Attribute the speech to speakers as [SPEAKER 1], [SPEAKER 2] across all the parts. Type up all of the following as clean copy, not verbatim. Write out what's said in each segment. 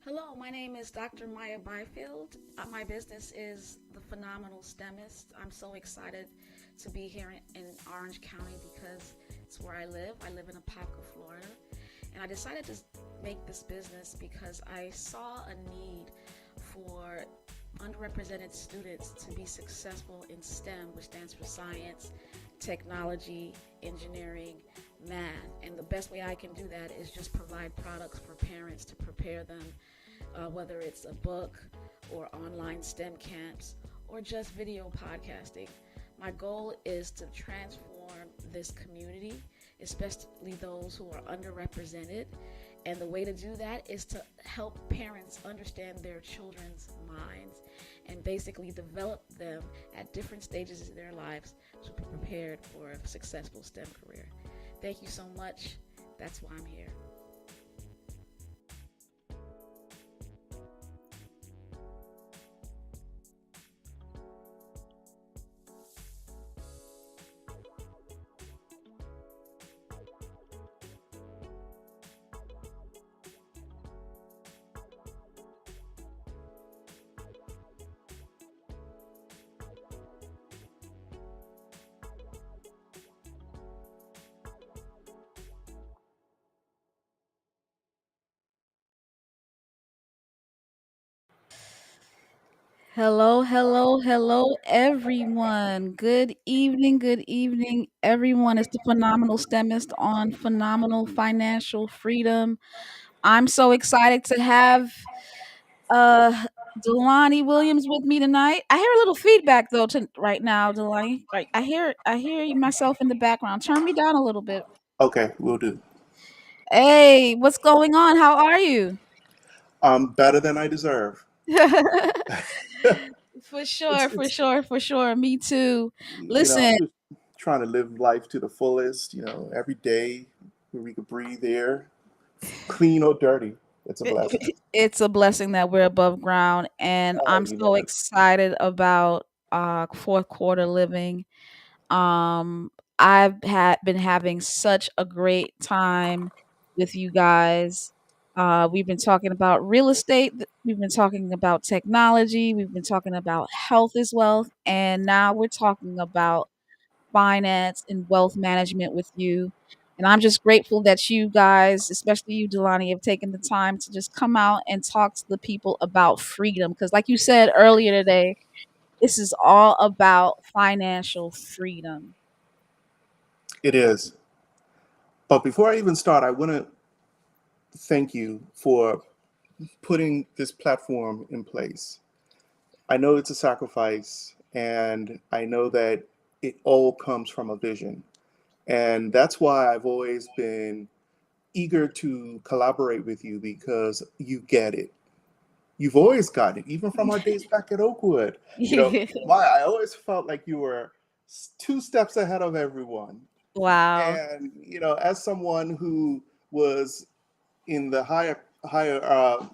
[SPEAKER 1] Hello, my name is Dr. Maya Byfield. My business is The Phenomenal STEMist. I'm so excited to be here in Orange County because it's where I live. I live in Apopka, Florida. And I decided to make this business because I saw a need for underrepresented students to be successful in STEM, which stands for science, technology, engineering, math. And the best way I can do that is just provide products for parents to prepare them, whether it's a book or online STEM camps or just video podcasting. My goal is to transform this community, especially those who are underrepresented. And the way to do that is to help parents understand their children's minds and basically develop them at different stages of their lives to be prepared for a successful STEM career. Thank you so much. That's why I'm here.
[SPEAKER 2] Hello, hello, hello, everyone. Good evening, everyone. It's the Phenomenal STEMist on Phenomenal Financial Freedom. I'm so excited to have uh Delani Williams with me tonight. I hear a little feedback though right now, Delani. Right, I hear myself in the background. Turn me down a little bit.
[SPEAKER 3] Okay, we'll do.
[SPEAKER 2] Hey, what's going on? How are you?
[SPEAKER 3] Better than I deserve.
[SPEAKER 2] For
[SPEAKER 3] it's
[SPEAKER 2] sure, for
[SPEAKER 3] it's
[SPEAKER 2] sure, for sure. Me too.
[SPEAKER 3] I'm
[SPEAKER 2] Listen,
[SPEAKER 3] just trying to live life to the fullest. Every day where we could breathe air, clean or dirty. It's a blessing.
[SPEAKER 2] it's a blessing that we're above ground, and I'm
[SPEAKER 3] You
[SPEAKER 2] so
[SPEAKER 3] know it.
[SPEAKER 2] excited about fourth quarter living. I've had been having such a great time with you guys. We've been talking about real estate, we've been talking about technology, we've been talking about health as well, and now we're talking about finance and wealth management with you. And I'm just grateful that you guys, especially you, Delani, have taken the time to just come out and talk to the people about freedom. Because, like you said earlier today, this is all about financial freedom.
[SPEAKER 3] It is. But before I even start, I want to thank you for putting this platform in place. I know it's a sacrifice, and I know that it all comes from a vision. And that's why I've always been eager to collaborate with you because you get it. You've always got it, even from our days back at Oakwood. Why I always felt like you were two steps ahead of everyone.
[SPEAKER 2] Wow.
[SPEAKER 3] And as someone who was in the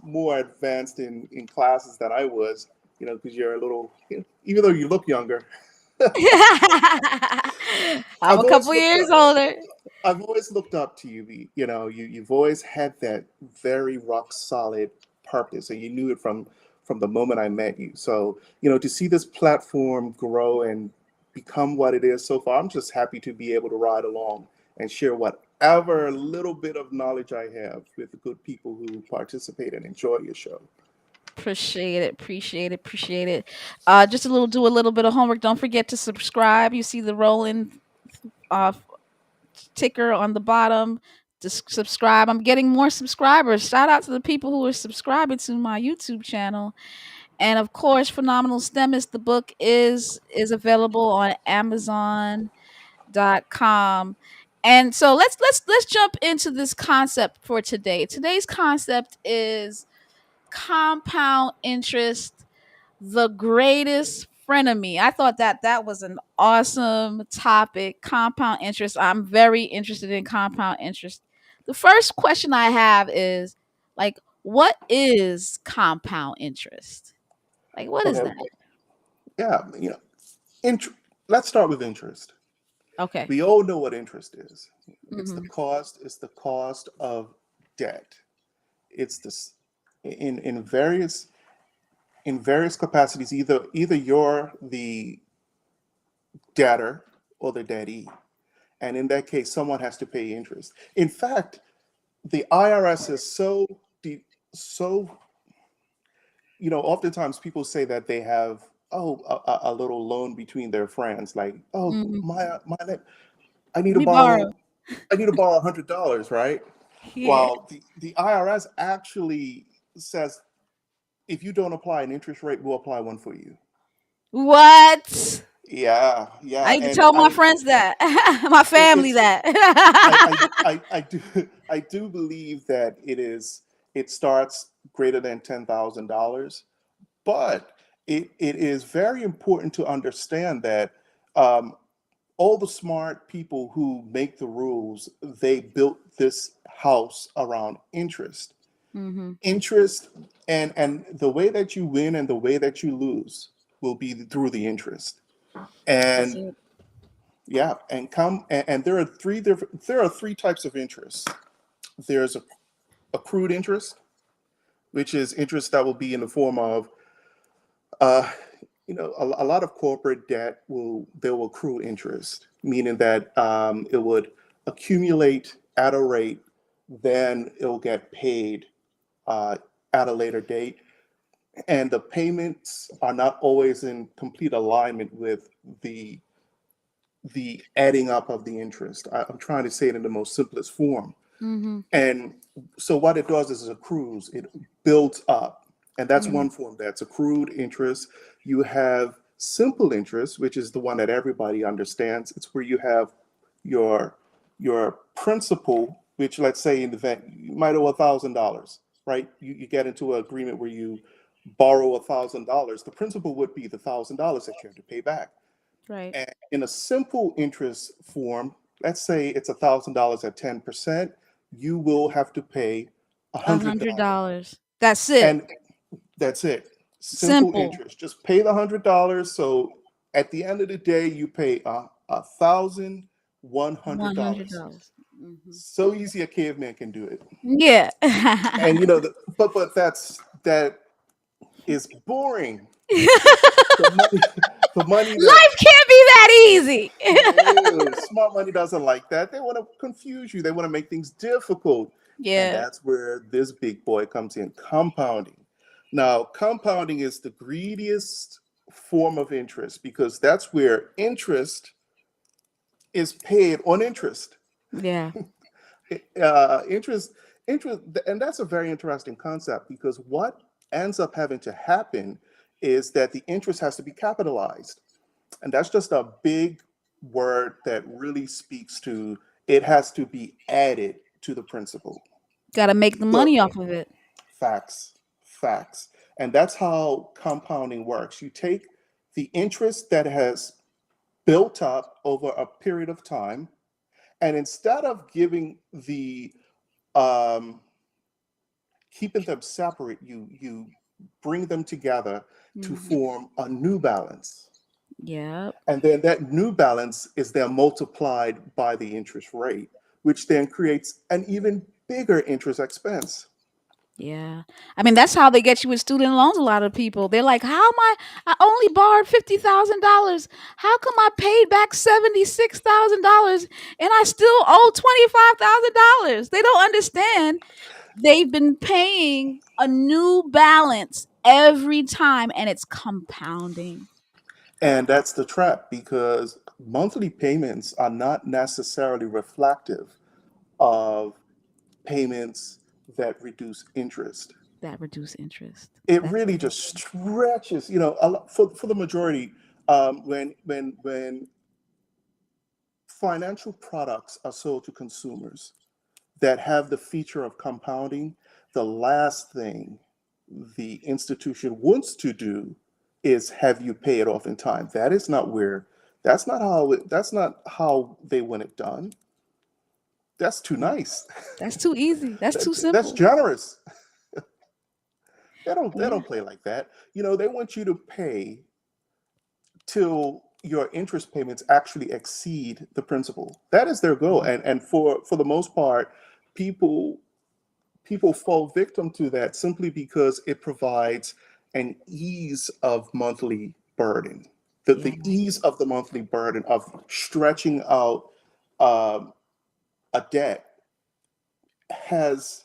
[SPEAKER 3] more advanced in classes than I was, because you're a little, even though you look younger,
[SPEAKER 2] I'm
[SPEAKER 3] I've
[SPEAKER 2] a
[SPEAKER 3] always
[SPEAKER 2] couple
[SPEAKER 3] looked
[SPEAKER 2] years
[SPEAKER 3] up.
[SPEAKER 2] older.
[SPEAKER 3] I've always looked up to you. You've always had that very rock solid purpose, and you knew it from the moment I met you. So to see this platform grow and become what it is so far, I'm just happy to be able to ride along and share whatever little bit of knowledge I have with the good people who participate and enjoy your show.
[SPEAKER 2] Appreciate it, appreciate it, appreciate it. Just do a little bit of homework. Don't forget to subscribe. You see the rolling uh ticker on the bottom. Just subscribe. I'm getting more subscribers. Shout out to the people who are subscribing to my YouTube channel. And of course, Phenomenal STEMist, the book is available on Amazon.com. And so let's jump into this concept for today. Today's concept is compound interest, the greatest frenemy. I thought that was an awesome topic. Compound interest. I'm very interested in compound interest. The first question I have is like, what is compound interest? Like, what is
[SPEAKER 3] Okay,
[SPEAKER 2] that?
[SPEAKER 3] yeah, int- let's start with interest.
[SPEAKER 2] Okay.
[SPEAKER 3] We all know what interest is. It's the
[SPEAKER 2] Hmm.
[SPEAKER 3] cost. It's the cost of debt. It's in various capacities. Either you're the debtor or the deadee, and in that case, someone has to pay interest. In fact, the IRS is so oftentimes people say that they have a little loan between their friends, like, oh,
[SPEAKER 2] Hmm.
[SPEAKER 3] my I need
[SPEAKER 2] Let
[SPEAKER 3] to
[SPEAKER 2] me borrow.
[SPEAKER 3] borrow $100, right?
[SPEAKER 2] Yeah.
[SPEAKER 3] Well, the IRS actually says if you don't apply an interest rate, we'll apply one for you.
[SPEAKER 2] What?
[SPEAKER 3] Yeah,
[SPEAKER 2] I
[SPEAKER 3] yeah,
[SPEAKER 2] need to
[SPEAKER 3] and
[SPEAKER 2] tell my friends that, my family
[SPEAKER 3] it's
[SPEAKER 2] that.
[SPEAKER 3] I do I do believe that it starts greater than $10,000, but it is very important to understand that um, all the smart people who make the rules, they built this house around interest.
[SPEAKER 2] Hmm.
[SPEAKER 3] Interest, and the way that you win and the way that you lose will be through the interest.
[SPEAKER 2] That's
[SPEAKER 3] And
[SPEAKER 2] it.
[SPEAKER 3] yeah, and there are three types of interest. There's accrued interest, which is interest that will be in the form of uh, a lot of corporate debt will accrue interest, meaning that it would accumulate at a rate, then it'll get paid uh, at a later date, and the payments are not always in complete alignment with the the adding up of the interest. I'm trying to say it in the most simplest form.
[SPEAKER 2] Hmm.
[SPEAKER 3] And so what it does is it accrues, it builds up. And that's
[SPEAKER 2] Hmm.
[SPEAKER 3] one form that's accrued interest. You have simple interest, which is the one that everybody understands. It's where you have your your principal, which, let's say in the event you might owe $1,000, right? You get into an agreement where you borrow $1,000. The principal would be the $1,000 that you have to pay back.
[SPEAKER 2] Right.
[SPEAKER 3] And in a simple interest form, let's say it's $1,000 at 10%, you will have to pay $100.
[SPEAKER 2] $100. That's it.
[SPEAKER 3] And that's it. Simple
[SPEAKER 2] Simple.
[SPEAKER 3] interest. Just pay the $100. So at the end of the day, you pay $1,100.
[SPEAKER 2] $100. Hmm.
[SPEAKER 3] So easy a caveman can do it.
[SPEAKER 2] Yeah.
[SPEAKER 3] And but that is boring. The money, the money that
[SPEAKER 2] Life can't be that easy.
[SPEAKER 3] no, smart money doesn't like that. They want to confuse you. They want to make things difficult. And
[SPEAKER 2] Yeah.
[SPEAKER 3] that's where this big boy comes in, compounding. Now, compounding is the greediest form of interest because that's where interest is paid on interest.
[SPEAKER 2] Yeah.
[SPEAKER 3] Interest, interest, and that's a very interesting concept because what ends up having to happen is that the interest has to be capitalized. And that's just a big word that really speaks to it has to be added to the principal.
[SPEAKER 2] Got to make the
[SPEAKER 3] So
[SPEAKER 2] money off of it.
[SPEAKER 3] facts, facts. And that's how compounding works. You take the interest that has built up over a period of time, and instead of giving the um, keeping them separate, you bring them together to
[SPEAKER 2] Hmm.
[SPEAKER 3] form a new balance.
[SPEAKER 2] Yep.
[SPEAKER 3] And then that new balance is then multiplied by the interest rate, which then creates an even bigger interest expense.
[SPEAKER 2] Yeah. I mean, that's how they get you with student loans. A lot of people, they're like, how am I only borrowed $50,000. How come I paid back $76,000 and I still owe $25,000? They don't understand. They've been paying a new balance every time and it's compounding.
[SPEAKER 3] And that's the trap because monthly payments are not necessarily reflective of payments that reduce interest.
[SPEAKER 2] That reduce interest.
[SPEAKER 3] It
[SPEAKER 2] That's
[SPEAKER 3] really
[SPEAKER 2] it.
[SPEAKER 3] just stretches, for the majority, when financial products are sold to consumers that have the feature of compounding, the last thing the institution wants to do is have you pay it off in time. That's not how they want it done. That's too nice.
[SPEAKER 2] That's too easy. That's too
[SPEAKER 3] That's
[SPEAKER 2] simple.
[SPEAKER 3] generous. They
[SPEAKER 2] Yeah.
[SPEAKER 3] don't play like that. They want you to pay till your interest payments actually exceed the principal. That is their goal. And for the most part, people people fall victim to that simply because it provides an ease of monthly burden. The
[SPEAKER 2] Yeah.
[SPEAKER 3] ease of the monthly burden of stretching out um, a debt has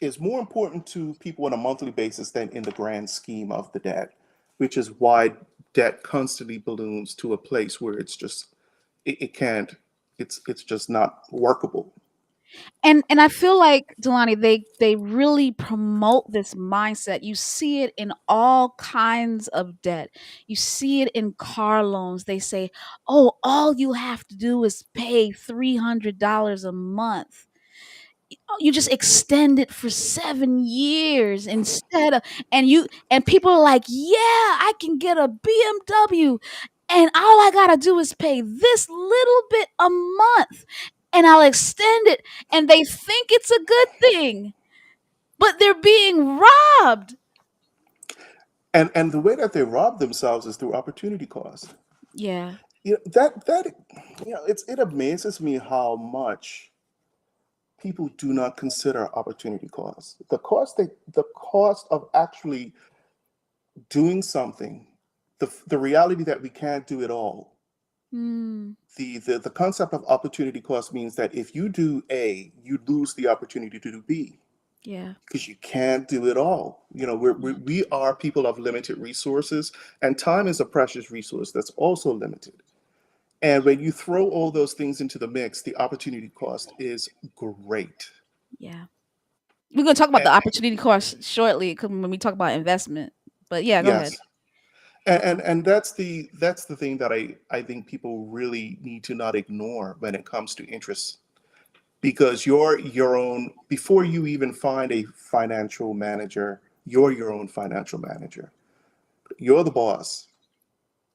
[SPEAKER 3] is more important to people on a monthly basis than in the grand scheme of the debt, which is why debt constantly balloons to a place where it can't it's just not workable.
[SPEAKER 2] And I feel like, Delani, they really promote this mindset. You see it in all kinds of debt. You see it in car loans. They say, "Oh, all you have to do is pay $300 a month. Oh, you just extend it for 7 years instead of." And people are like, "Yeah, I can get a BMW, and all I gotta do is pay this little bit a month, and I'll extend it." And they think it's a good thing, but they're being robbed.
[SPEAKER 3] And the way that they rob themselves is through opportunity cost.
[SPEAKER 2] Yeah.
[SPEAKER 3] That it amazes me how much people do not consider opportunity cost. The cost of actually doing something, the reality that we can't do it all.
[SPEAKER 2] Mm,
[SPEAKER 3] The concept of opportunity cost means that if you do A, you lose the opportunity to do B
[SPEAKER 2] yeah.
[SPEAKER 3] because you can't do it all.
[SPEAKER 2] Yeah.
[SPEAKER 3] We are people of limited resources, and time is a precious resource that's also limited. And when you throw all those things into the mix, the opportunity cost is great.
[SPEAKER 2] Yeah. We're gonna talk about
[SPEAKER 3] And
[SPEAKER 2] the opportunity cost shortly when we talk about investment. But yeah, go ahead.
[SPEAKER 3] yes, and that's the thing that I think people really need to not ignore when it comes to interest, because you're your own before you even find a financial manager, you're your own financial manager. You're the boss,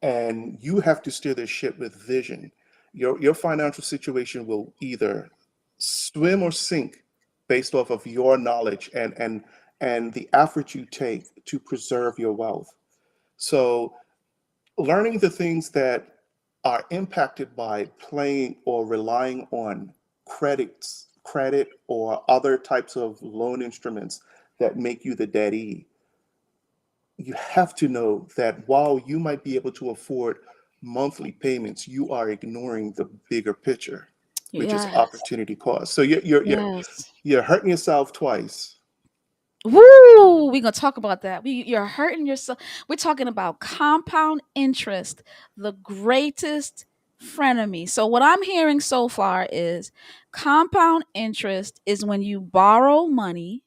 [SPEAKER 3] and you have to steer this ship with vision. Your financial situation will either swim or sink based off of your knowledge and the effort you take to preserve your wealth. So learning the things that are impacted by playing or relying on credit or other types of loan instruments that make you the deadee, you have to know that while you might be able to afford monthly payments, you are ignoring the bigger picture, which is
[SPEAKER 2] Yes.
[SPEAKER 3] opportunity cost. So
[SPEAKER 2] Yes.
[SPEAKER 3] you're hurting yourself twice.
[SPEAKER 2] Woo! We're gonna talk about that. You're hurting yourself. We're talking about compound interest, the greatest frenemy. So what I'm hearing so far is compound interest is when you borrow money,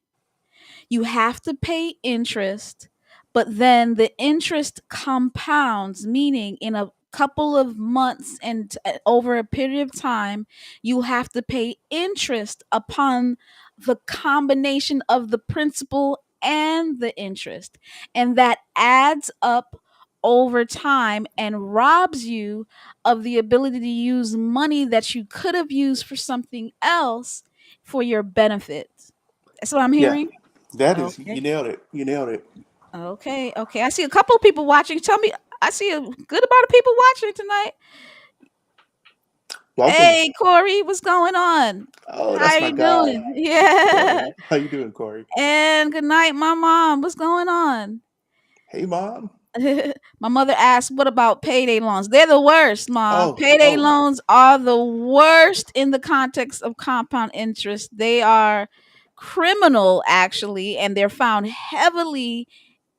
[SPEAKER 2] you have to pay interest, but then the interest compounds, meaning in a couple of months and over a period of time, you have to pay interest upon the combination of the principal and the interest. And that adds up over time and robs you of the ability to use money that you could have used for something else for your benefit. That's what I'm
[SPEAKER 3] Yeah,
[SPEAKER 2] hearing.
[SPEAKER 3] that is,
[SPEAKER 2] Okay.
[SPEAKER 3] you nailed it. You nailed it.
[SPEAKER 2] Okay. Okay. I see a couple of people watching. Tell me, I see a good amount of people watching tonight.
[SPEAKER 3] Welcome.
[SPEAKER 2] Hey, Corey, what's going on?
[SPEAKER 3] Oh,
[SPEAKER 2] How
[SPEAKER 3] that's
[SPEAKER 2] are
[SPEAKER 3] my
[SPEAKER 2] you
[SPEAKER 3] guy.
[SPEAKER 2] doing? Yeah.
[SPEAKER 3] Corey. How you doing, Corey?
[SPEAKER 2] And good night, my mom. What's going on?
[SPEAKER 3] Hey, mom.
[SPEAKER 2] My mother asked, "What about payday loans? They're the worst, Mom.
[SPEAKER 3] Oh,
[SPEAKER 2] Payday
[SPEAKER 3] oh,
[SPEAKER 2] loans are the worst in the context of compound interest. They are criminal, actually, and they're found heavily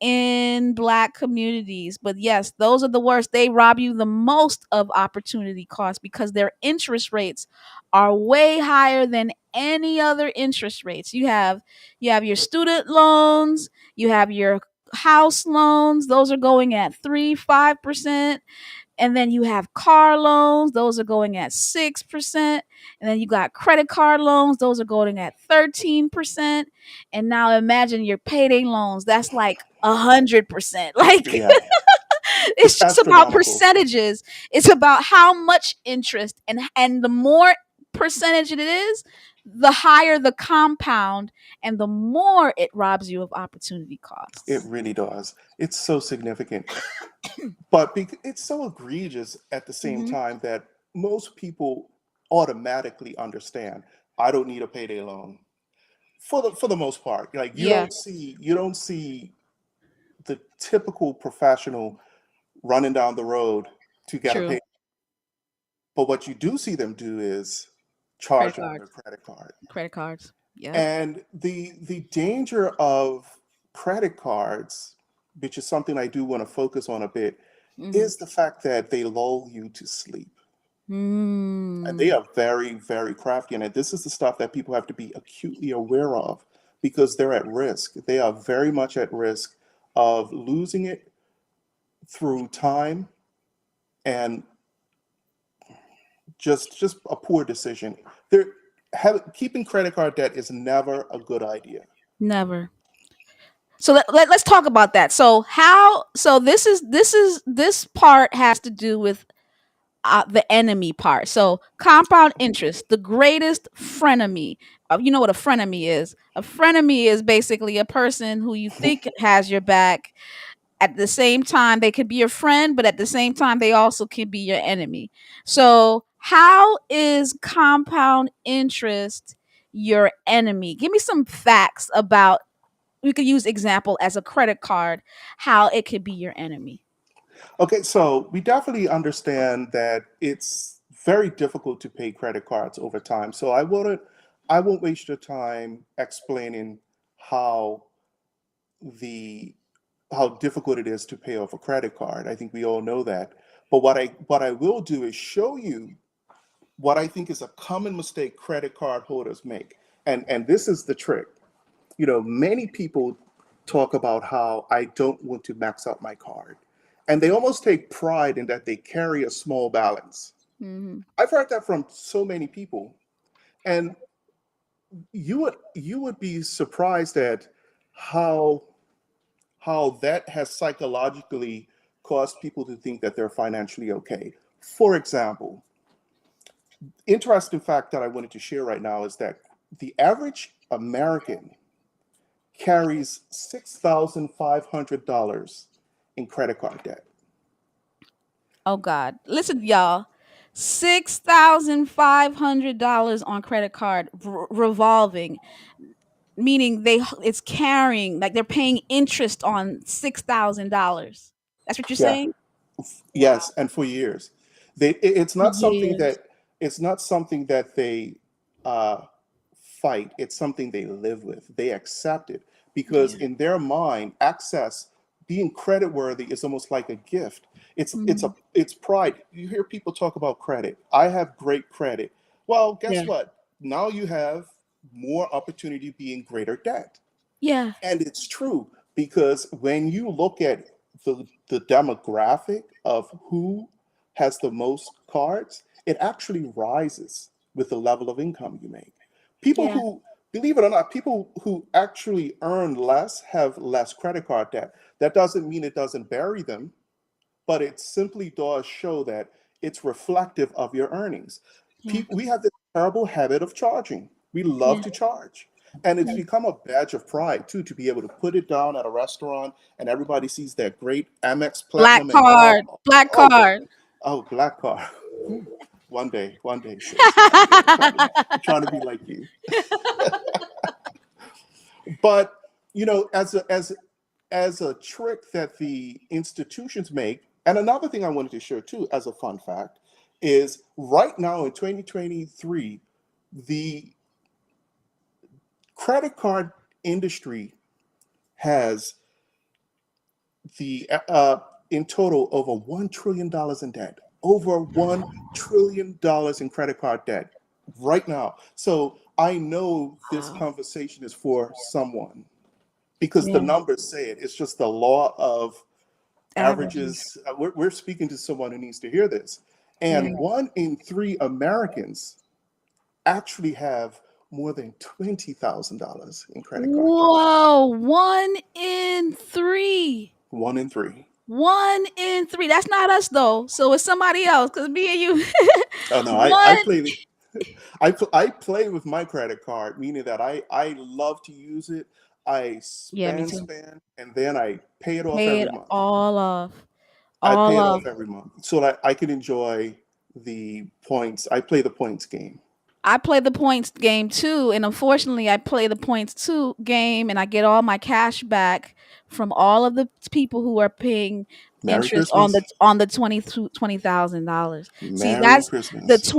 [SPEAKER 2] in Black communities. But yes, those are the worst. They rob you the most of opportunity costs because their interest rates are way higher than any other interest rates. You have your student loans, you have your house loans, those are going at 3 5%, and then you have car loans, those are going at 6%, and then you got credit card loans, those are going at 13%, and now imagine your payday loans, that's like 100%. Like,
[SPEAKER 3] yeah. It's
[SPEAKER 2] it's just about
[SPEAKER 3] astronomical.
[SPEAKER 2] percentages. It's about how much interest, and the more percentage it is, the higher the compound and the more it robs you of opportunity
[SPEAKER 3] It
[SPEAKER 2] costs.
[SPEAKER 3] really does. It's so significant, but it's so egregious at the same
[SPEAKER 2] Hmm.
[SPEAKER 3] time that most people automatically understand. I don't need a payday loan. for the most part. Like
[SPEAKER 2] Yeah,
[SPEAKER 3] you don't see the typical professional running down the road to get a
[SPEAKER 2] true.
[SPEAKER 3] pay. But what you do see them do is
[SPEAKER 2] Credit
[SPEAKER 3] charge on their
[SPEAKER 2] cards.
[SPEAKER 3] credit card.
[SPEAKER 2] Credit cards. Yep.
[SPEAKER 3] And the danger of credit cards, which is something I do want to focus on a bit,
[SPEAKER 2] Mm-hmm.
[SPEAKER 3] is the fact that they lull you to sleep. And they
[SPEAKER 2] Mm.
[SPEAKER 3] are very, very crafty. And this is the stuff that people have to be acutely aware of because they're at risk. They are very much at risk of losing it through time and just a poor decision. Keeping credit card debt is never a good idea.
[SPEAKER 2] Never. So let's talk about that. So how? So this part has to do with the enemy part. So compound interest, the greatest frenemy. You know what a frenemy is? A frenemy is basically a person who you think has your back. At the same time, they could be your friend, but at the same time, they also can be your enemy. So how is compound interest your enemy? Give me some facts about. We could use example as a credit card, how it could be your enemy.
[SPEAKER 3] Okay, so we definitely understand that it's very difficult to pay credit cards over time. So I won't waste your time explaining how the how difficult it is to pay off a credit card. I think we all know that. But what I will do is show you what I think is a common mistake credit card holders make. And this is the trick. Many people talk about how I don't want to max out my card. And they almost take pride in that they carry a small balance.
[SPEAKER 2] Mm-hmm.
[SPEAKER 3] I've heard that from so many people. And you would be surprised at how that has psychologically caused people to think that they're financially okay. For example, interesting fact that I wanted to share right now is that the average American carries $6,500 in credit card debt.
[SPEAKER 2] Oh God. Listen, y'all. $6,500 on credit card revolving, meaning it's carrying, like they're paying interest on $6,000. That's what you're
[SPEAKER 3] Yeah.
[SPEAKER 2] saying? Wow.
[SPEAKER 3] Yes, and for years, it's
[SPEAKER 2] For
[SPEAKER 3] not something
[SPEAKER 2] years.
[SPEAKER 3] that they uh, fight. It's something they live with. They accept it because
[SPEAKER 2] Yeah.
[SPEAKER 3] in their mind, being credit worthy is almost like a gift.
[SPEAKER 2] Mhm.
[SPEAKER 3] It's pride. You hear people talk about credit. I have great credit. Well,
[SPEAKER 2] Yeah.
[SPEAKER 3] guess what? Now you have more opportunity to be in greater debt.
[SPEAKER 2] Yeah.
[SPEAKER 3] And it's true because when you look at the demographic of who has the most cards, it actually rises with the level of income you make. People
[SPEAKER 2] Yeah.
[SPEAKER 3] who, believe it or not, people who actually earn less have less credit card debt. That doesn't mean it doesn't bury them, but it simply does show that it's reflective of your earnings.
[SPEAKER 2] Yeah.
[SPEAKER 3] We have this terrible habit of charging. We love
[SPEAKER 2] Yeah.
[SPEAKER 3] to charge. And it's
[SPEAKER 2] Yeah.
[SPEAKER 3] become a badge of pride too to be able to put it down at a restaurant and everybody sees that great Amex
[SPEAKER 2] Black
[SPEAKER 3] Platinum and now,
[SPEAKER 2] card. Black
[SPEAKER 3] oh,
[SPEAKER 2] card.
[SPEAKER 3] black car. One day, sis, one day. I'm trying to be like you. But as a trick that the institutions make, and another thing I wanted to share too, as a fun fact, is right now in 2023, the credit card industry has the in total over $1 trillion in debt, over $1 trillion in credit card debt right now. So I know this
[SPEAKER 2] Wow.
[SPEAKER 3] conversation is for someone because the
[SPEAKER 2] Yeah.
[SPEAKER 3] numbers say it. It's just the law of
[SPEAKER 2] Averages.
[SPEAKER 3] averages. We're speaking to someone who needs to hear this.
[SPEAKER 2] Yeah.
[SPEAKER 3] And 1 in 3 Americans actually have more than $20,000 in credit card debt.
[SPEAKER 2] Whoa. 1 in 3.
[SPEAKER 3] 1 in 3.
[SPEAKER 2] 1 in 3. That's not us though. So it's somebody else. Cause me and you.
[SPEAKER 3] Oh no, I
[SPEAKER 2] One.
[SPEAKER 3] play I play with my credit card, meaning that I love to use it. I
[SPEAKER 2] Yeah, me too.
[SPEAKER 3] and then I pay it off
[SPEAKER 2] Pay
[SPEAKER 3] every
[SPEAKER 2] it
[SPEAKER 3] month.
[SPEAKER 2] all off.
[SPEAKER 3] I
[SPEAKER 2] All
[SPEAKER 3] pay it
[SPEAKER 2] off.
[SPEAKER 3] off every month so that I can enjoy the points. I play the points game.
[SPEAKER 2] I play the points game too, and unfortunately, I play the points two game, and I get all my cash back from all of the people who are paying
[SPEAKER 3] Merry
[SPEAKER 2] interest on the
[SPEAKER 3] Christmas.
[SPEAKER 2] $20,000. See,
[SPEAKER 3] Merry
[SPEAKER 2] that's the
[SPEAKER 3] Christmas.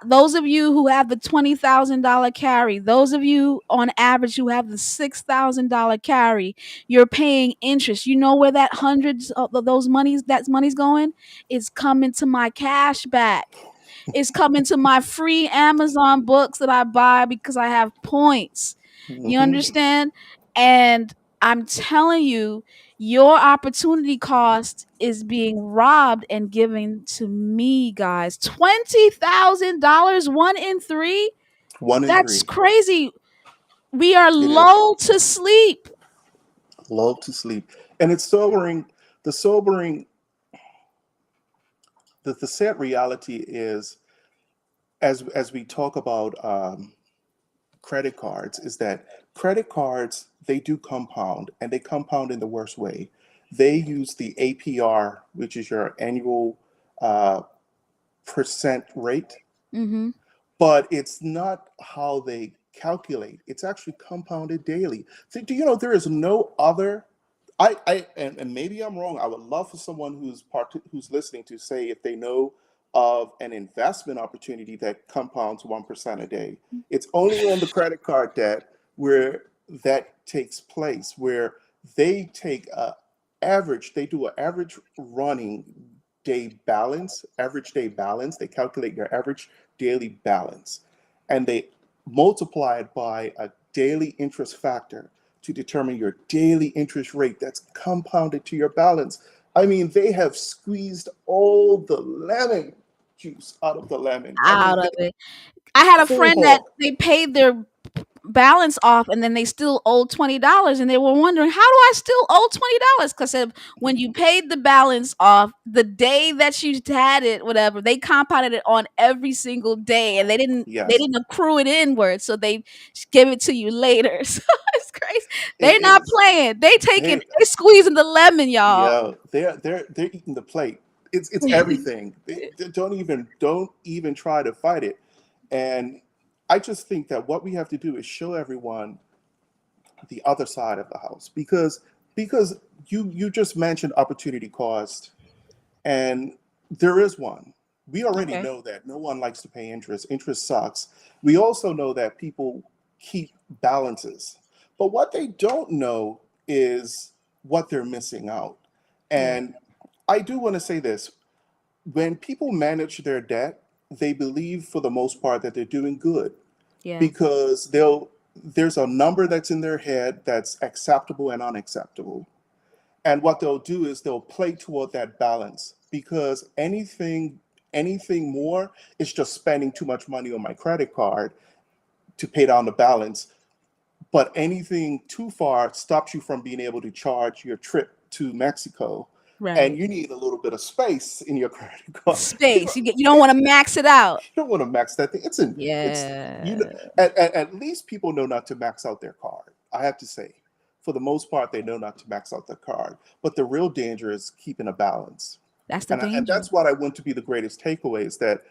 [SPEAKER 2] those of you who have the $20,000 carry, those of you on average who have the $6,000 carry, you're paying interest. You know where that hundreds of those monies that money's going? Is coming to my cash back. It's coming to my free Amazon books that I buy because I have points. You
[SPEAKER 3] Hmm.
[SPEAKER 2] understand? And I'm telling you, your opportunity cost is being robbed and given to me, guys. $20,000, one in three?
[SPEAKER 3] One in
[SPEAKER 2] That's
[SPEAKER 3] three.
[SPEAKER 2] crazy. We are
[SPEAKER 3] It is.
[SPEAKER 2] lulled to sleep.
[SPEAKER 3] Love to sleep. And it's sobering. The sobering, the sad reality is, as we talk about credit cards, is that credit cards, they do compound, and they compound in the worst way. They use the APR, which is your annual uh, percent rate,
[SPEAKER 2] Mm-hmm.
[SPEAKER 3] but it's not how they calculate. It's actually compounded daily. So, do you know there is no other? And maybe I'm wrong. I would love for someone who's listening to say if they know of an investment opportunity that compounds 1% a day. It's only on the credit card debt where that takes place, where they take a average. They do an average running average day balance. They calculate your average daily balance, and they multiply it by a daily interest factor to determine your daily interest rate that's compounded to your balance. I mean, they have squeezed all the lemon juice out of the lemon. I
[SPEAKER 2] Out
[SPEAKER 3] mean,
[SPEAKER 2] of it. I had a friend that
[SPEAKER 3] full.
[SPEAKER 2] they paid their balance off and then they still owed $20 and they were wondering, how do I still owe $20? Because when you paid the balance off the day that you had it, whatever, they compounded it on every single day and they
[SPEAKER 3] Yes,
[SPEAKER 2] didn't accrue it inward, so they give it to you later. So it's crazy.
[SPEAKER 3] it
[SPEAKER 2] They're not
[SPEAKER 3] is.
[SPEAKER 2] playing.
[SPEAKER 3] They,
[SPEAKER 2] They squeezing the lemon, y'all.
[SPEAKER 3] yeah, they're eating the plate. It's everything. They don't even try to fight it. And I just think that what we have to do is show everyone the other side of the house, because you just mentioned opportunity cost, and there is one. We already
[SPEAKER 2] Okay.
[SPEAKER 3] know that no one likes to pay interest. Interest sucks. We also know that people keep balances, but what they don't know is what they're missing out.
[SPEAKER 2] Yeah.
[SPEAKER 3] And I do want to say this: when people manage their debt, they believe for the most part that they're doing good,
[SPEAKER 2] Yeah.
[SPEAKER 3] because there's a number that's in their head that's acceptable and unacceptable. And what they'll do is they'll play toward that balance, because anything more is just spending too much money on my credit card to pay down the balance. But anything too far stops you from being able to charge your trip to Mexico. And
[SPEAKER 2] Right.
[SPEAKER 3] you need a little bit of space in your credit card. You
[SPEAKER 2] Space.
[SPEAKER 3] know,
[SPEAKER 2] You don't want to max it out.
[SPEAKER 3] you don't want to max that thing. It's you know,
[SPEAKER 2] Yeah.
[SPEAKER 3] at least people know not to max out their card. I have to say, for the most part, they know not to max out their card. But the real danger is keeping a balance,
[SPEAKER 2] That's the
[SPEAKER 3] and
[SPEAKER 2] danger.
[SPEAKER 3] that's what I want to be the greatest takeaway, is that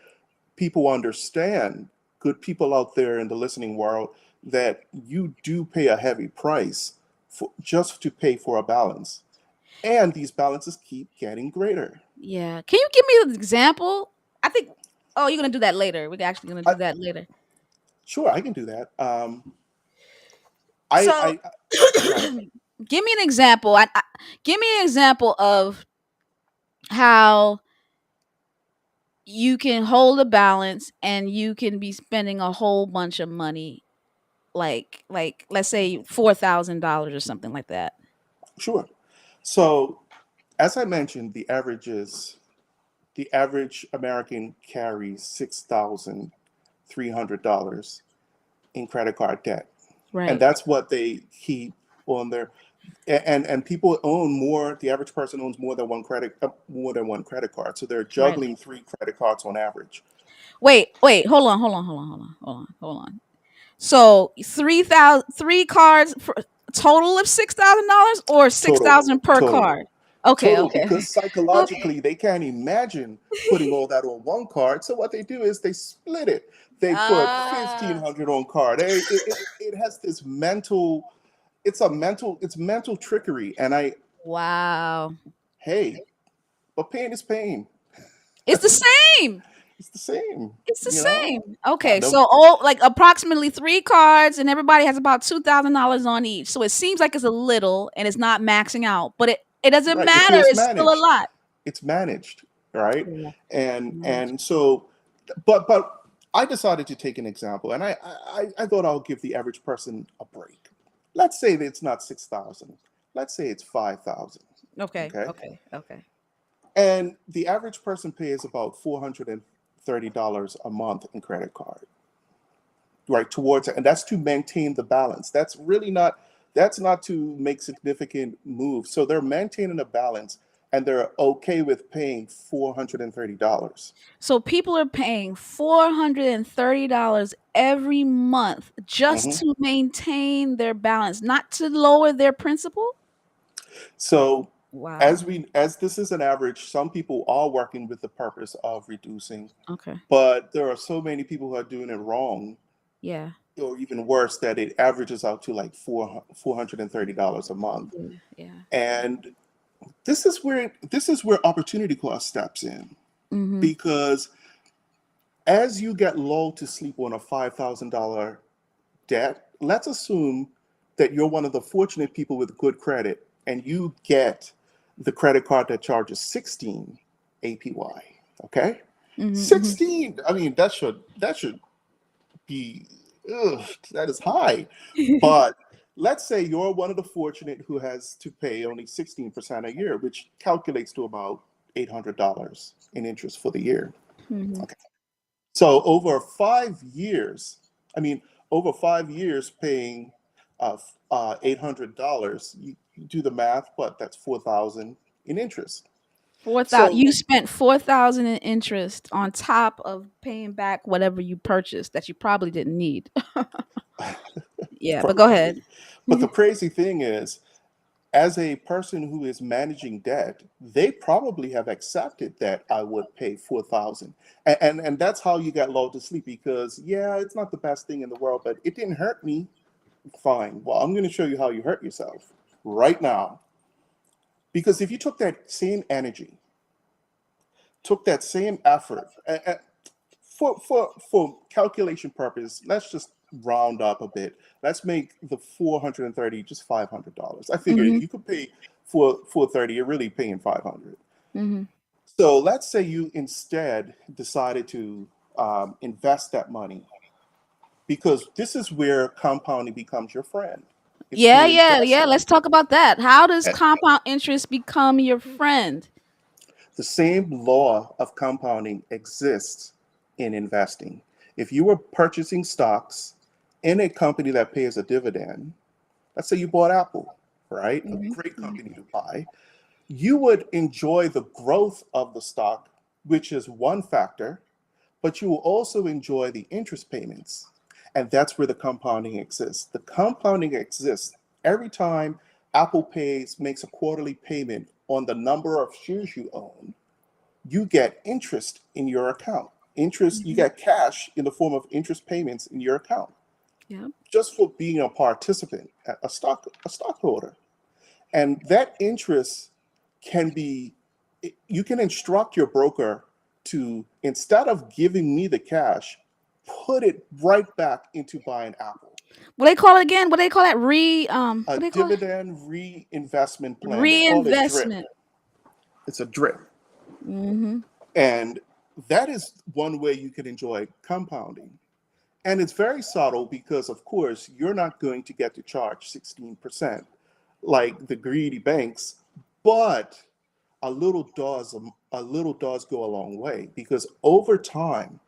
[SPEAKER 3] people understand, good people out there in the listening world, that you do pay a heavy price for just to pay for a balance, and these balances keep getting greater.
[SPEAKER 2] Yeah. Can you give me an example? I think. Oh, you're gonna do that later. We're actually gonna
[SPEAKER 3] I,
[SPEAKER 2] do that later.
[SPEAKER 3] sure, I can do that.
[SPEAKER 2] So,
[SPEAKER 3] I go ahead.
[SPEAKER 2] give me an example. Give me an example of how you can hold a balance and you can be spending a whole bunch of money, like let's say $4,000 or something like that.
[SPEAKER 3] Sure. So, as I mentioned, the average American carries $6,300 in credit card debt, and
[SPEAKER 2] Right.
[SPEAKER 3] that's what they keep on their. And people own more. The average person owns more than one credit card, so they're
[SPEAKER 2] Right.
[SPEAKER 3] juggling three credit cards on average.
[SPEAKER 2] Wait. Hold on. So 3,000, three cards for a total of $6,000 or six
[SPEAKER 3] Total,
[SPEAKER 2] thousand per
[SPEAKER 3] total,
[SPEAKER 2] card. Okay,
[SPEAKER 3] total,
[SPEAKER 2] okay,
[SPEAKER 3] because
[SPEAKER 2] okay.
[SPEAKER 3] psychologically they can't imagine putting all that on one card. So what they do is they split it. They put
[SPEAKER 2] Ah,
[SPEAKER 3] 1,500 on card. It has this mental. It's mental trickery. And
[SPEAKER 2] wow.
[SPEAKER 3] hey, but pain is pain.
[SPEAKER 2] It's the same.
[SPEAKER 3] It's the same,
[SPEAKER 2] It's the
[SPEAKER 3] you know.
[SPEAKER 2] same. Okay,
[SPEAKER 3] No,
[SPEAKER 2] so like approximately 3 cards, and everybody has about $2,000 on each. So it seems like it's a little, and it's not maxing out, but it doesn't
[SPEAKER 3] right?
[SPEAKER 2] matter.
[SPEAKER 3] It's
[SPEAKER 2] It's still a
[SPEAKER 3] managed.
[SPEAKER 2] lot.
[SPEAKER 3] It's managed, right?
[SPEAKER 2] Yeah.
[SPEAKER 3] And so, but I decided to take an example, and I thought I'll give the average person a break. Let's say that it's not 6,000. Let's say it's 5,000.
[SPEAKER 2] Okay.
[SPEAKER 3] Okay,
[SPEAKER 2] Okay. Okay.
[SPEAKER 3] and the average person pays about $430 a month in credit card, right? Towards it, and that's to maintain the balance. That's really not. That's not to make significant moves. So they're maintaining a balance, and they're okay with paying $430.
[SPEAKER 2] So people are paying $430 every month just
[SPEAKER 3] Mhm.
[SPEAKER 2] to maintain their balance, not to lower their principal.
[SPEAKER 3] So
[SPEAKER 2] Wow.
[SPEAKER 3] as this is an average, some people are working with the purpose of reducing,
[SPEAKER 2] Okay.
[SPEAKER 3] but there are so many people who are doing it wrong,
[SPEAKER 2] Yeah.
[SPEAKER 3] or even worse, that it averages out to like $430 a month.
[SPEAKER 2] Yeah. Yeah.
[SPEAKER 3] And this is where opportunity cost steps in,
[SPEAKER 2] Mhm.
[SPEAKER 3] because as you get lulled to sleep on a $5,000 debt, let's assume that you're one of the fortunate people with good credit and you get the credit card that charges 16 APY. Okay?
[SPEAKER 2] Mhm.
[SPEAKER 3] 16. I mean, that should be ugh, that is high.
[SPEAKER 2] Mhm.
[SPEAKER 3] But let's say you're one of the fortunate who has to pay only 16% a year, which calculates to about $800 in interest for the year.
[SPEAKER 2] Mhm.
[SPEAKER 3] Okay. So over 5 years, I mean, over 5 years paying $800, you do the math, but that's 4,000 in interest.
[SPEAKER 2] 4,000.
[SPEAKER 3] So
[SPEAKER 2] You spent 4,000 in interest on top of paying back whatever you purchased that you probably didn't need. Yeah, but go ahead.
[SPEAKER 3] probably, but the crazy thing is, as a person who is managing debt, they probably have accepted that I would pay 4,000, and that's how you got lulled to sleep. Because yeah, it's not the best thing in the world, but it didn't hurt me. Fine. Well, I'm going to show you how you hurt yourself right now. Because if you took that same energy, took that same effort, for calculation purpose, let's just round up a bit. Let's make the 430 just $500. I figured if
[SPEAKER 2] Mhm.
[SPEAKER 3] you could pay for 430, you're really paying 500.
[SPEAKER 2] Mhm.
[SPEAKER 3] So let's say you instead decided to invest that money, because this is where compounding becomes your friend. It's
[SPEAKER 2] Yeah,
[SPEAKER 3] through
[SPEAKER 2] yeah, yeah.
[SPEAKER 3] investing.
[SPEAKER 2] Let's talk about that. How does
[SPEAKER 3] And
[SPEAKER 2] compound interest become your friend?
[SPEAKER 3] the same law of compounding exists in investing. If you were purchasing stocks in a company that pays a dividend, let's say you bought Apple, right? A
[SPEAKER 2] Mhm.
[SPEAKER 3] great
[SPEAKER 2] Mhm.
[SPEAKER 3] company to buy, you would enjoy the growth of the stock, which is one factor, but you will also enjoy the interest payments. And that's where the compounding exists. The compounding exists every time Apple makes a quarterly payment on the number of shares you own. You get interest in your account. Interest, you
[SPEAKER 2] Mhm.
[SPEAKER 3] get cash in the form of interest payments in your account,
[SPEAKER 2] Yeah.
[SPEAKER 3] just for being a participant, a stockholder. And that interest can be, you can instruct your broker to, instead of giving me the cash, put it right back into buying Apple.
[SPEAKER 2] What they call it again? What they call that?
[SPEAKER 3] A
[SPEAKER 2] What they call it?
[SPEAKER 3] dividend reinvestment plan. They call it DRIP.
[SPEAKER 2] Reinvestment.
[SPEAKER 3] It's a DRIP.
[SPEAKER 2] Mhm.
[SPEAKER 3] And that is one way you can enjoy compounding. And it's very subtle because, of course, you're not going to get to charge 16% like the greedy banks, but a little does go a long way, because over time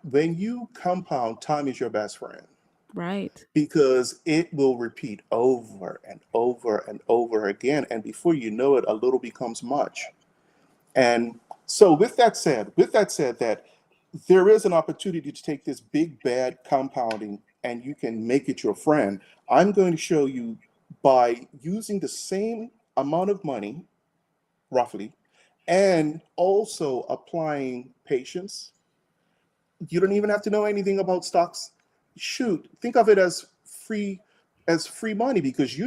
[SPEAKER 3] when you compound, time is your best friend,
[SPEAKER 2] Right.
[SPEAKER 3] because it will repeat over and over and over again, and before you know it, a little becomes much. And so with that said, that there is an opportunity to take this big bad compounding and you can make it your friend. I'm going to show you by using the same amount of money, roughly, and also applying patience. You don't even have to know anything about stocks. Shoot, think of it as free money because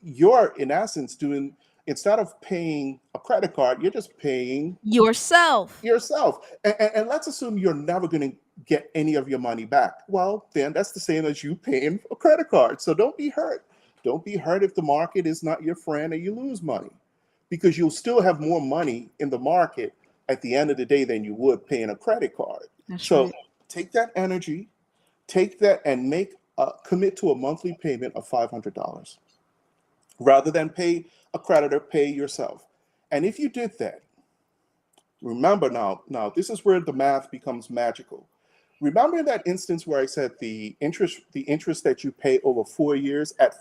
[SPEAKER 3] you're in essence doing, instead of paying a credit card, you're just paying
[SPEAKER 2] Yourself.
[SPEAKER 3] yourself. And let's assume you're never going to get any of your money back. Well, then that's the same as you paying a credit card. So don't be hurt. Don't be hurt if the market is not your friend and you lose money, because you'll still have more money in the market at the end of the day than you would paying a credit card.
[SPEAKER 2] That's
[SPEAKER 3] So
[SPEAKER 2] right.
[SPEAKER 3] take that energy, take that and commit to a monthly payment of $500 rather than pay a creditor, pay yourself. And if you did that, remember now this is where the math becomes magical. Remember that instance where I said the interest that you pay over 4 years at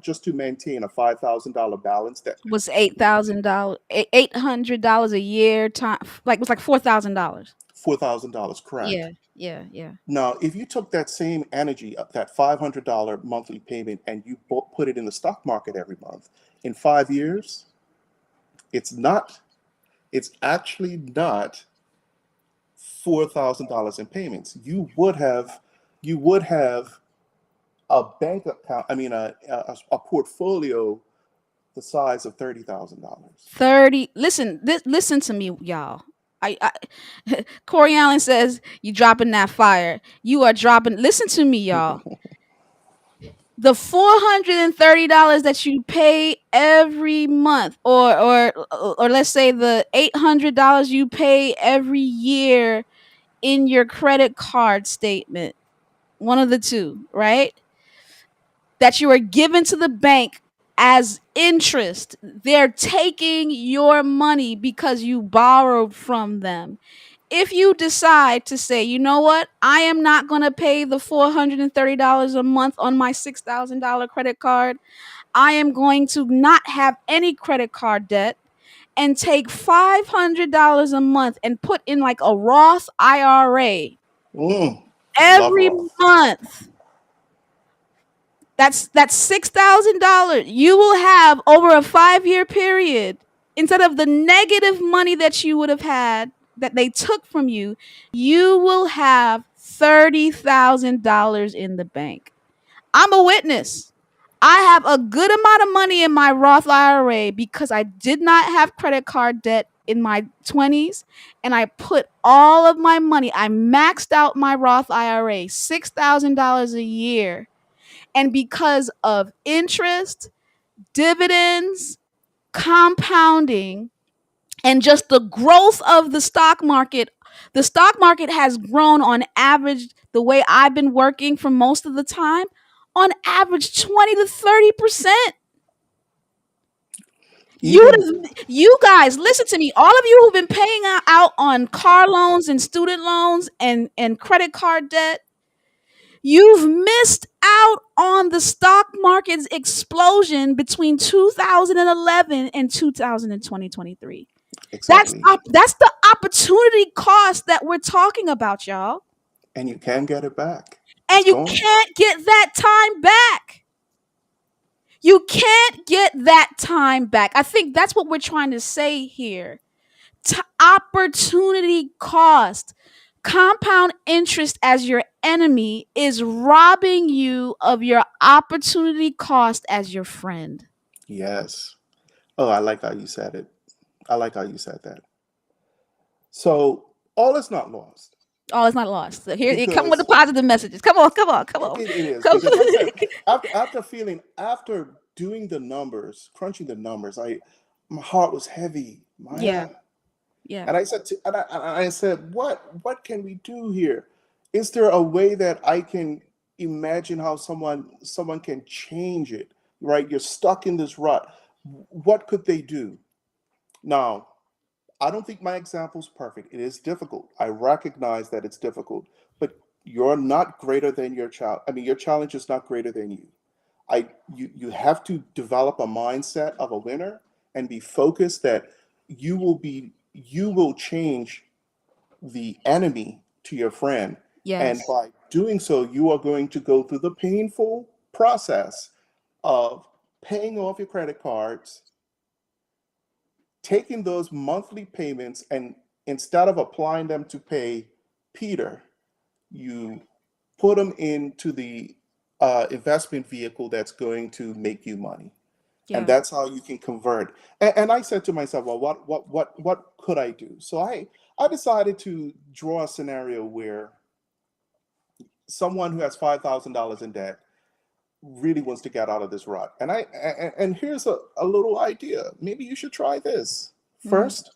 [SPEAKER 3] just to maintain a $5,000 balance, that
[SPEAKER 2] Was $8,000, $800 a year time, like it was like $4,000.
[SPEAKER 3] $4,000,
[SPEAKER 2] Yeah,
[SPEAKER 3] correct?
[SPEAKER 2] yeah, yeah.
[SPEAKER 3] Now, if you took that same energy, that $500 monthly payment, and you put it in the stock market every month, in 5 years, it's not, it's actually not $4,000 in payments. You would have a bank account, I mean, a portfolio the size of $30,000.
[SPEAKER 2] 30. Listen, listen to me, y'all. Corey Allen says you dropping that fire. You are dropping. Listen to me, y'all. The $430 that you pay every month, or let's say the $800 you pay every year in your credit card statement, one of the two, right? That you are given to the bank as interest. They're taking your money because you borrowed from them. If you decide to say, you know what, I am not going to pay the $430 a month on my $6,000 credit card, I am going to not have any credit card debt and take $500 a month and put in like a Roth IRA
[SPEAKER 3] Mm, love
[SPEAKER 2] every
[SPEAKER 3] Roth.
[SPEAKER 2] month. That's $6,000 you will have over a 5-year period. Instead of the negative money that you would have had that they took from you, you will have $30,000 in the bank. I'm a witness. I have a good amount of money in my Roth IRA because I did not have credit card debt in my 20s, and I put all of my money, I maxed out my Roth IRA, $6,000 a year. And because of interest, dividends, compounding, and just the growth of the stock market has grown on average, the way I've been working for most of the time, on average 20 to 30%.
[SPEAKER 3] Even
[SPEAKER 2] You guys, listen to me. All of you who've been paying out on car loans and student loans and credit card debt, you've missed out on the stock market's explosion between 2011 and 2023.
[SPEAKER 3] exactly.
[SPEAKER 2] That's the opportunity cost that we're talking about, y'all.
[SPEAKER 3] And you can get it back. It's
[SPEAKER 2] And you
[SPEAKER 3] gone.
[SPEAKER 2] can't get that time back. You can't get that time back. I think that's what we're trying to say here. Opportunity cost. Compound interest as your enemy is robbing you of your opportunity cost as your friend.
[SPEAKER 3] Yes. Oh, I like how you said it. I like how you said that. So all is not lost,
[SPEAKER 2] Oh, it's not lost. So here, come with the
[SPEAKER 3] because
[SPEAKER 2] positive messages. Come on, come on, come on.
[SPEAKER 3] it is.
[SPEAKER 2] Come.
[SPEAKER 3] Because like I said, after doing the numbers, crunching the numbers, my heart was heavy,
[SPEAKER 2] Yeah,
[SPEAKER 3] Maya.
[SPEAKER 2] yeah.
[SPEAKER 3] And I said, what can we do here? Is there a way that I can imagine how someone can change it? Right? You're stuck in this rut. What could they do? Now, I don't think my example is perfect. It is difficult. I recognize that it's difficult, but you're not greater than your child. I mean, your challenge is not greater than you. You have to develop a mindset of a winner and be focused that you will change the enemy to your friend. And
[SPEAKER 2] Yes.
[SPEAKER 3] by doing so, you are going to go through the painful process of paying off your credit cards, taking those monthly payments, and instead of applying them to pay Peter, you put them into the investment vehicle that's going to make you money. And
[SPEAKER 2] Yeah.
[SPEAKER 3] that's how you can convert. And I said to myself, well, what could I do? So I decided to draw a scenario where someone who has $5,000 in debt really wants to get out of this rut. And here's a little idea. Maybe you should try this.
[SPEAKER 2] Mhm.
[SPEAKER 3] First,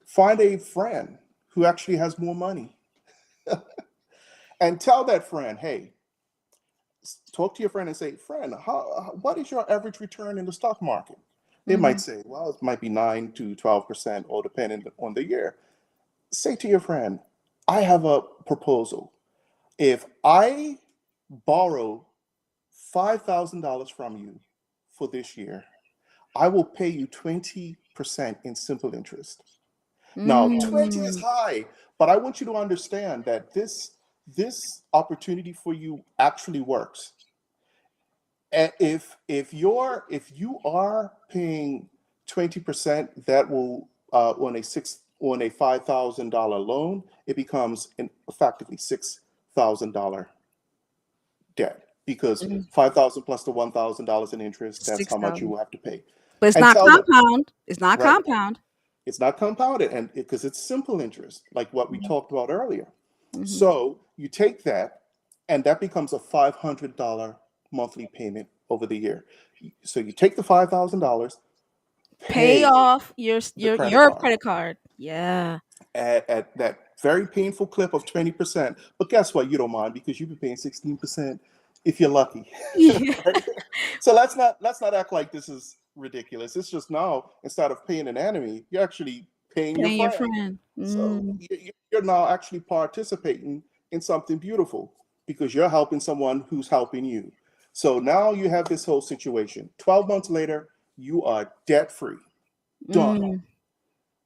[SPEAKER 3] find a friend who actually has more money and tell that friend, hey, talk to your friend and say, friend, what is your average return in the stock market? They might
[SPEAKER 2] Mhm.
[SPEAKER 3] say, well, it might be 9 to 12%, or depending on the year. Say to your friend, I have a proposal. If I borrow $5,000 from you for this year, I will pay you 20% in simple interest. Now, 20 is
[SPEAKER 2] Mm.
[SPEAKER 3] high, but I want you to understand that this opportunity for you actually works. And if you are paying 20%, that will on a $5,000 loan, it becomes effectively $6,000 debt, because
[SPEAKER 2] Mhm.
[SPEAKER 3] 5,000 plus the $1,000 in interest, that's how much you
[SPEAKER 2] 6,000.
[SPEAKER 3] will have to pay.
[SPEAKER 2] But it's
[SPEAKER 3] And
[SPEAKER 2] not
[SPEAKER 3] tell them,
[SPEAKER 2] compound. It's not
[SPEAKER 3] right?
[SPEAKER 2] compound.
[SPEAKER 3] It's not compounded, and because it's simple interest, like what we
[SPEAKER 2] Mhm.
[SPEAKER 3] talked about earlier.
[SPEAKER 2] Mhm.
[SPEAKER 3] So you take that, and that becomes a $500 monthly payment over the year. So you take the $5,000,
[SPEAKER 2] Pay
[SPEAKER 3] pay
[SPEAKER 2] off
[SPEAKER 3] the credit
[SPEAKER 2] your
[SPEAKER 3] card
[SPEAKER 2] credit card. Yeah.
[SPEAKER 3] at that very painful clip of 20%. But guess what? You don't mind, because you've been paying 16% if you're lucky.
[SPEAKER 2] Yeah.
[SPEAKER 3] Right? So let's not act like this is ridiculous. It's just now, instead of paying an enemy, you're actually paying your
[SPEAKER 2] Paying your
[SPEAKER 3] friend.
[SPEAKER 2] friend.
[SPEAKER 3] So
[SPEAKER 2] Mm.
[SPEAKER 3] you're now actually participating in something beautiful, because you're helping someone who's helping you. So now you have this whole situation. 12 months later, you are debt free. Done.
[SPEAKER 2] Mm.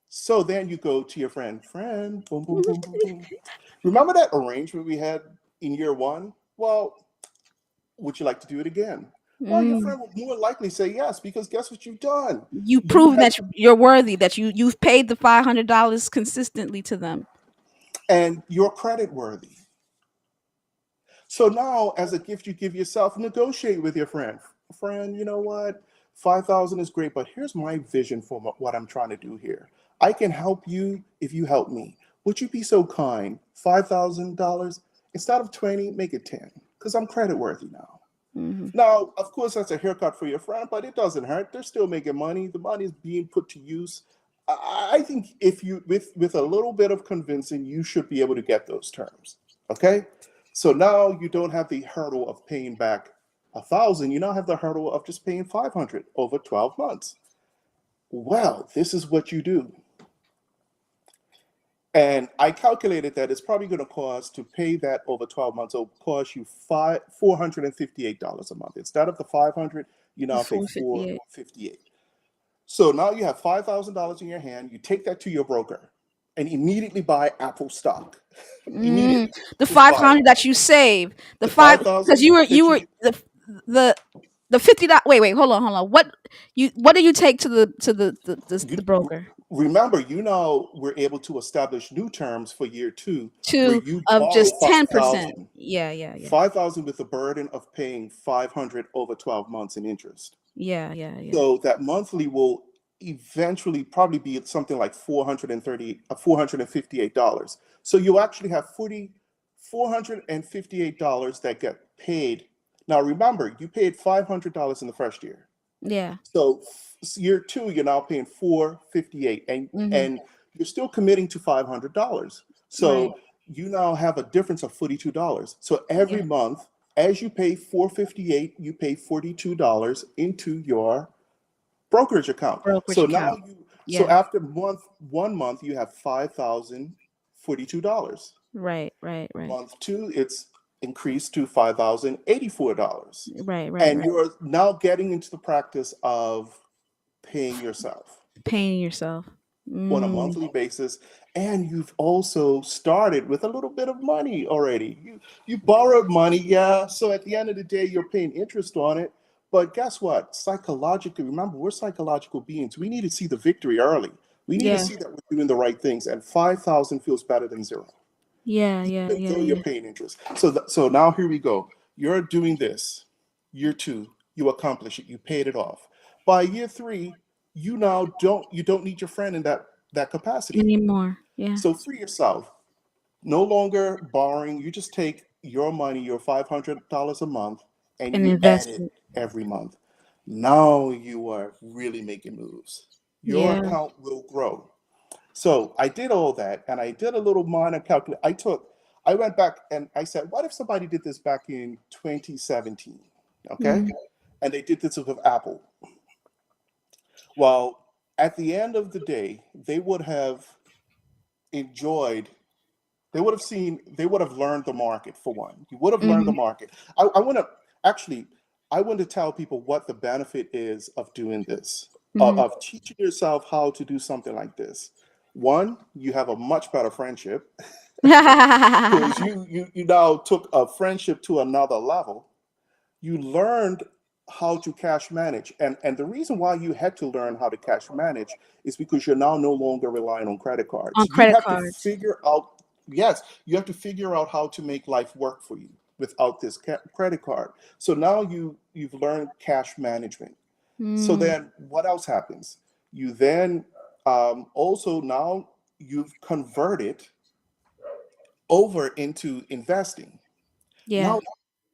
[SPEAKER 3] So then you go to your friend, boom, boom, boom, boom, boom. Remember that arrangement we had in year one? Well, would you like to do it again? Well, your
[SPEAKER 2] Mm.
[SPEAKER 3] friend will more likely say yes, because guess what you've done?
[SPEAKER 2] You
[SPEAKER 3] You
[SPEAKER 2] prove
[SPEAKER 3] have,
[SPEAKER 2] that you're worthy, that you've paid the $500 consistently to them.
[SPEAKER 3] and you're credit worthy. So now, as a gift you give yourself, negotiate with your friend. Friend, you know what? 5,000 is great, but here's my vision for what I'm trying to do here. I can help you if you help me. Would you be so kind? $5,000, instead of 20, make it 10, because I'm credit worthy now.
[SPEAKER 2] Hmm.
[SPEAKER 3] Now, of course, that's a haircut for your friend, but it doesn't hurt. They're still making money. The money is being put to use. I think if you, with a little bit of convincing, you should be able to get those terms. Okay, so now you don't have the hurdle of paying back 1,000. You now have the hurdle of just paying 500 over 12 months. Well, this is what you do. And I calculated that it's probably going to cost, to pay that over 12 months, it'll cost you $458 a month. Instead of the 500, you now
[SPEAKER 2] It's
[SPEAKER 3] pay
[SPEAKER 2] 458.
[SPEAKER 3] 458. So now you have $5,000 in your hand. You take that to your broker and immediately buy Apple stock.
[SPEAKER 2] Mm.
[SPEAKER 3] Immediately,
[SPEAKER 2] The
[SPEAKER 3] just buy it.
[SPEAKER 2] 500 that you save, the
[SPEAKER 3] The
[SPEAKER 2] five, because
[SPEAKER 3] 5,000
[SPEAKER 2] you
[SPEAKER 3] that
[SPEAKER 2] were
[SPEAKER 3] you
[SPEAKER 2] the the $50. Wait, hold on. What do you take to
[SPEAKER 3] you
[SPEAKER 2] the broker?
[SPEAKER 3] remember, you now were able to establish new terms for year two, where
[SPEAKER 2] Two
[SPEAKER 3] you
[SPEAKER 2] of
[SPEAKER 3] borrow
[SPEAKER 2] just 10%.
[SPEAKER 3] 5,000,
[SPEAKER 2] Yeah, yeah, yeah,
[SPEAKER 3] 5,000 with the burden of paying 500 over 12 months in interest.
[SPEAKER 2] yeah, yeah, yeah.
[SPEAKER 3] So that monthly will eventually probably be something like $458. So you actually have $458 that get paid. Now remember, you paid $500 in the first year.
[SPEAKER 2] Yeah.
[SPEAKER 3] So year two, you're now paying 458,
[SPEAKER 2] Hmm.
[SPEAKER 3] and you're still committing to $500.
[SPEAKER 2] Right.
[SPEAKER 3] So you now have a difference of $42. So every
[SPEAKER 2] Yeah.
[SPEAKER 3] month, as you pay 458, you pay $42 into your brokerage account.
[SPEAKER 2] Brokerage
[SPEAKER 3] So now
[SPEAKER 2] account.
[SPEAKER 3] so
[SPEAKER 2] Yeah.
[SPEAKER 3] after 1 month, you have $5,042.
[SPEAKER 2] Right, right, right.
[SPEAKER 3] Month two, it's increased to $5,084.
[SPEAKER 2] Right, right,
[SPEAKER 3] And
[SPEAKER 2] right.
[SPEAKER 3] you're now getting into the practice of paying yourself
[SPEAKER 2] Paying yourself.
[SPEAKER 3] on a
[SPEAKER 2] Mm.
[SPEAKER 3] monthly basis. And you've also started with a little bit of money already. You borrowed money, yeah. So at the end of the day, you're paying interest on it, But guess what? Psychologically, remember, we're psychological beings. We need to see the victory early. We need to
[SPEAKER 2] Yeah.
[SPEAKER 3] see that we're doing the right things. And 5,000 feels better than zero,
[SPEAKER 2] Yeah. Yeah.
[SPEAKER 3] even
[SPEAKER 2] Yeah.
[SPEAKER 3] though you're
[SPEAKER 2] Yeah.
[SPEAKER 3] paying interest. So now here we go. You're doing this. Year two, you accomplish it. You paid it off. By year three, you don't need your friend in that capacity.
[SPEAKER 2] Anymore. Yeah.
[SPEAKER 3] So free yourself. No longer borrowing. You just take your money, your $500 a month, and
[SPEAKER 2] And
[SPEAKER 3] you add
[SPEAKER 2] invest
[SPEAKER 3] it
[SPEAKER 2] it.
[SPEAKER 3] every month. Now you are really making moves. Your
[SPEAKER 2] Yeah.
[SPEAKER 3] account will grow. So I did all that, and I did a little minor calculation. I went back and I said, what if somebody did this back in 2017? Okay,
[SPEAKER 2] Mm.
[SPEAKER 3] and they did this with Apple. Well, at the end of the day, they would have enjoyed they would have learned the market for one. You would have learned the
[SPEAKER 2] Hmm.
[SPEAKER 3] market. I want to actually, I want to tell people what the benefit is of doing this,
[SPEAKER 2] Hmm.
[SPEAKER 3] of teaching yourself how to do something like this. One, you have a much better friendship because you now took a friendship to another level. You learned how to cash manage, and the reason why you had to learn how to cash manage is because you're now no longer relying on credit cards.
[SPEAKER 2] On
[SPEAKER 3] You
[SPEAKER 2] credit
[SPEAKER 3] have to
[SPEAKER 2] cards.
[SPEAKER 3] figure out, yes, you have to figure out how to make life work for you without this credit card. So now you've learned cash management. So
[SPEAKER 2] Mm.
[SPEAKER 3] then what else happens? You then also now you've converted over into investing. Now
[SPEAKER 2] Yeah.
[SPEAKER 3] you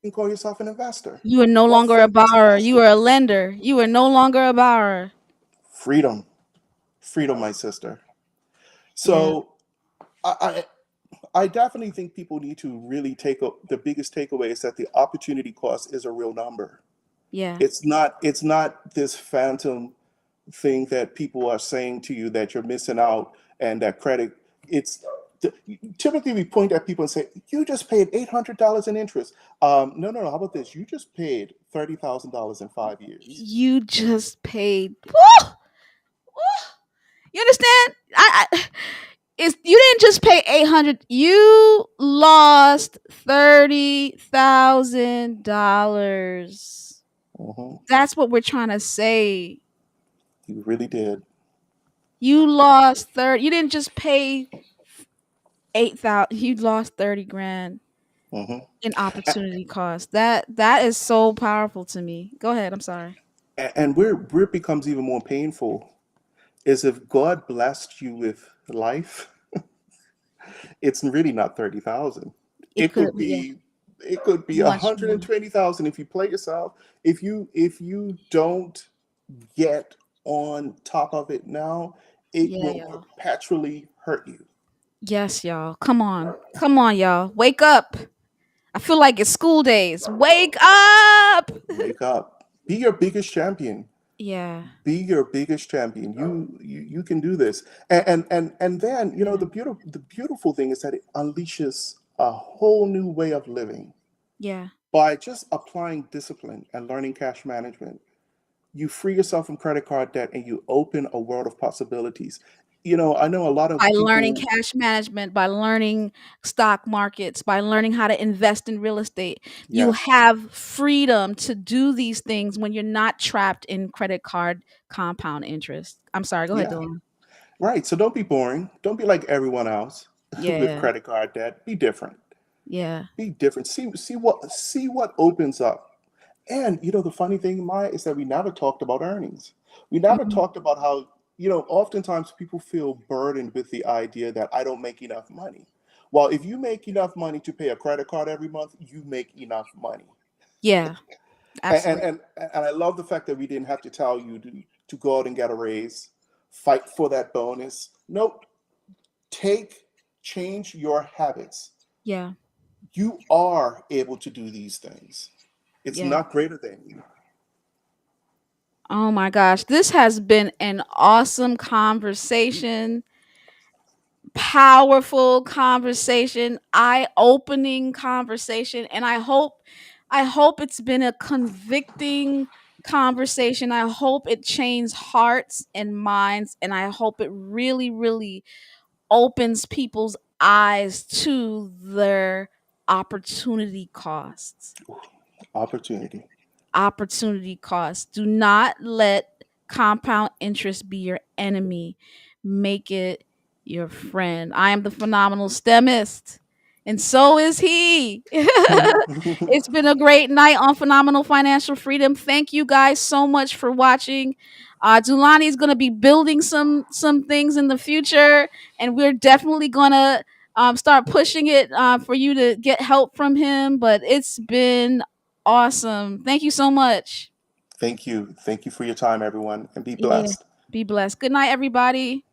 [SPEAKER 3] can call yourself an investor
[SPEAKER 2] You are no
[SPEAKER 3] or
[SPEAKER 2] longer a
[SPEAKER 3] financial
[SPEAKER 2] borrower. You
[SPEAKER 3] master.
[SPEAKER 2] are a lender. You are no longer a borrower.
[SPEAKER 3] Freedom, freedom, my sister.
[SPEAKER 2] Yeah.
[SPEAKER 3] So I definitely think people need to really the biggest takeaway is that the opportunity cost is a real number.
[SPEAKER 2] Yeah.
[SPEAKER 3] It's not this phantom thing that people are saying to you that you're missing out and that credit. It's typically we point at people and say you just paid $800 in interest. No, no, no. How about this? You just paid $30,000 in 5 years.
[SPEAKER 2] You just paid. Woo! Woo! You understand? It's you didn't just pay 800. You lost $30,000.
[SPEAKER 3] Hmm.
[SPEAKER 2] That's what we're trying to say.
[SPEAKER 3] You really did.
[SPEAKER 2] You lost 30. You didn't just pay 8,000. You lost 30 grand
[SPEAKER 3] Hmm.
[SPEAKER 2] in opportunity cost. That is so powerful to me. Go ahead. I'm sorry.
[SPEAKER 3] And where it becomes even more painful is if God blessed you with life, it's really not 30,000.
[SPEAKER 2] It
[SPEAKER 3] It
[SPEAKER 2] could
[SPEAKER 3] could
[SPEAKER 2] be, yeah,
[SPEAKER 3] be it could be
[SPEAKER 2] much more.
[SPEAKER 3] 120,000 if you play yourself. If you don't get on top of it now, it
[SPEAKER 2] Yeah,
[SPEAKER 3] will
[SPEAKER 2] y'all.
[SPEAKER 3] perpetually hurt you.
[SPEAKER 2] Yes, y'all. Come on. Come on, y'all. Wake up. I feel like it's school days. Wake up.
[SPEAKER 3] Wake up. Be your biggest champion.
[SPEAKER 2] Yeah.
[SPEAKER 3] Be your biggest champion. You can do this. And then,
[SPEAKER 2] Yeah.
[SPEAKER 3] the beautiful thing is that it unleashes a whole new way of living.
[SPEAKER 2] Yeah.
[SPEAKER 3] By just applying discipline and learning cash management, you free yourself from credit card debt and you open a world of possibilities. I know a lot
[SPEAKER 2] By
[SPEAKER 3] of
[SPEAKER 2] learning
[SPEAKER 3] people,
[SPEAKER 2] cash management, by learning stock markets, by learning how to invest in real estate, you
[SPEAKER 3] yes,
[SPEAKER 2] have freedom to do these things when you're not trapped in credit card compound interest. I'm sorry. Go ahead,
[SPEAKER 3] yeah,
[SPEAKER 2] Dylan.
[SPEAKER 3] right. So don't be boring. Don't be like everyone else with
[SPEAKER 2] Yeah.
[SPEAKER 3] credit card debt. Be different.
[SPEAKER 2] Yeah.
[SPEAKER 3] Be different. See what opens up. And the funny thing, Maya, is that we never talked about earnings. We never
[SPEAKER 2] Mhm.
[SPEAKER 3] talked about how, oftentimes people feel burdened with the idea that I don't make enough money. Well, if you make enough money to pay a credit card every month, you make enough money.
[SPEAKER 2] Yeah.
[SPEAKER 3] And and,
[SPEAKER 2] Absolutely.
[SPEAKER 3] and, and I love the fact that we didn't have to tell you to go out and get a raise, fight for that bonus. Nope. Take change your habits.
[SPEAKER 2] Yeah.
[SPEAKER 3] You are able to do these things. It's
[SPEAKER 2] Yeah.
[SPEAKER 3] not greater than you.
[SPEAKER 2] Oh my gosh. This has been an awesome conversation, powerful conversation, eye-opening conversation, and I hope it's been a convicting conversation. I hope it changed hearts and minds, and I hope it really really opens people's eyes to their opportunity costs.
[SPEAKER 3] Opportunity.
[SPEAKER 2] opportunity cost. Do not let compound interest be your enemy. Make it your friend. I am the phenomenal STEMist, and so is he. It's been a great night on Phenomenal Financial Freedom. Thank you guys so much for watching. Dulani is going to be building some things in the future, and we're definitely going to start pushing it for you to get help from him. But it's been awesome. Thank you so much.
[SPEAKER 3] Thank you. Thank you for your time, everyone, and be
[SPEAKER 2] Yeah.
[SPEAKER 3] blessed.
[SPEAKER 2] Be blessed. Good night, everybody.